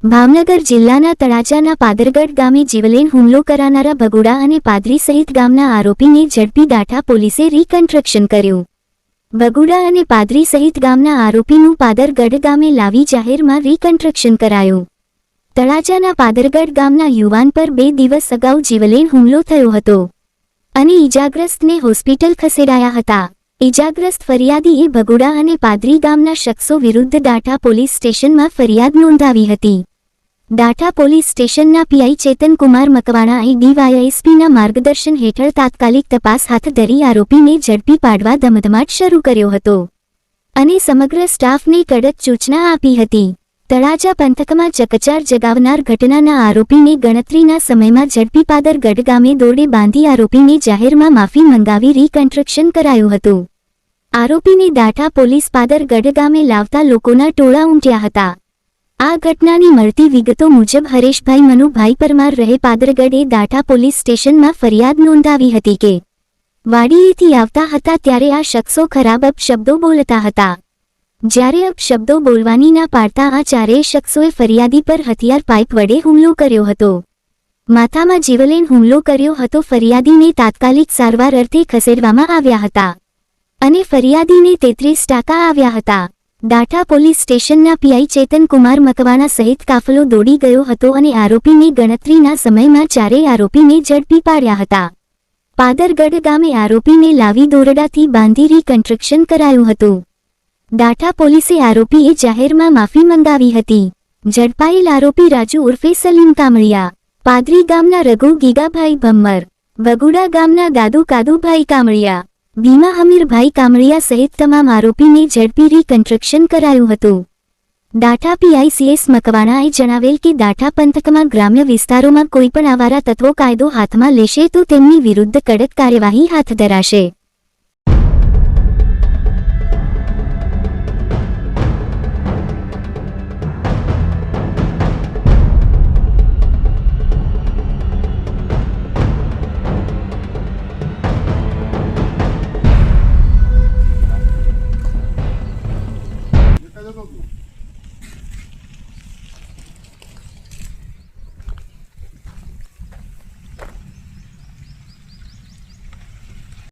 ભાવનગર જિલ્લાના તળાજાના પાદરગઢ ગામે જીવલેણ હુમલો કરનારા ભગુડા અને પાદરી સહિત ગામના આરોપીને ઝડપી દાઠા પોલીસે રિકન્સ્ટ્રક્શન કર્યું। ભગુડા અને પાદરી સહિત ગામના આરોપીનું પાદરગઢ ગામે લાવી જાહેરમાં રિકન્સ્ટ્રક્શન કરાયું। તળાજાના પાદરગઢ ગામના યુવાન પર 2 દિવસ અગાઉ જીવલેણ હુમલો થયો હતો અને ઈજાગ્રસ્તને હોસ્પિટલ ખસેડાયા હતા। ઈજાગ્રસ્ત ફરિયાદીએ ભગુડા અને પાદરી ગામના શખ્સો વિરુદ્ધ દાઠા પોલીસ સ્ટેશનમાં ફરિયાદ નોંધાવી હતી। દાઠા પોલીસ સ્ટેશનના પીઆઈ ચેતનકુમાર મકવાણાએ ડીવાયએસપીના માર્ગદર્શન હેઠળ તાત્કાલિક તપાસ હાથ ધરી આરોપીને ઝડપી પાડવા ધમધમાટ શરૂ કર્યો હતો અને સમગ્ર સ્ટાફને કડક સૂચના આપી હતી। તળાજા પંથકમાં ચકચાર જગાવનાર ઘટનાના આરોપીને ગણતરીના સમયમાં ઝડપી પાદરગઢ ગામે દોરડે બાંધી આરોપીને જાહેરમાં માફી મંગાવી રિકન્સ્ટ્રક્શન કરાયું હતું। આરોપીને દાઠા પોલીસ પાદરગઢ ગામે લાવતા લોકોના ટોળા ઉમટ્યા હતા। આ ઘટનાની મળતી વિગતો મુજબ હરેશભાઈ મનુભાઈ પરમાર રહે પાદરગઢે દાઠા પોલીસ સ્ટેશનમાં ફરિયાદ નોંધાવી હતી કે વાડીએથી આવતા હતા ત્યારે આ શખ્સો ખરાબ અપશબ્દો બોલતા હતા। જ્યારે અપશબ્દો બોલવાની ના પાડતા આ ચારેય શખ્સોએ ફરિયાદી પર હથિયાર પાઇપ વડે હુમલો કર્યો હતો। માથામાં જીવલેણ હુમલો કર્યો હતો। ફરિયાદીને તાત્કાલિક સારવાર અર્થે ખસેડવામાં આવ્યા હતા અને ફરિયાદીને 33% આવ્યા હતા। દાઠા પોલીસ સ્ટેશનના પીઆઈ ચેતનકુમાર મકવાણા સહિત કાફલો દોડી ગયો હતો અને આરોપીને ગણતરીના સમયમાં ચારેય આરોપીને ઝડપી પાડ્યા હતા। પાદરગઢ ગામે આરોપીને લાવી દોરડાથી બાંધી રિકન્સ્ટ્રક્શન કરાયું હતું। દાઠા પોલીસે આરોપીએ જાહેરમાં માફી મંગાવી હતી। ઝડપાયેલ આરોપી રાજુ ઉર્ફે સલીમ કામળિયા, પાદરી ગામના રઘુ ગીગાભાઈ ભમ્મર, ભગુડા ગામના દાદુ કાદુભાઈ કામળિયા, ભીમા હમીરભાઈ કામળિયા સહિત તમામ આરોપીને ઝડપી રિકન્સ્ટ્રક્શન કરાયું હતું। દાઠા પીઆઈસીએસ મકવાણાએ જણાવેલ કે દાઠા પંથકમાં ગ્રામ્ય વિસ્તારોમાં કોઈપણ આવારા તત્વો કાયદો હાથમાં લેશે તો તેમની વિરુદ્ધ કડક કાર્યવાહી હાથ ધરાશે।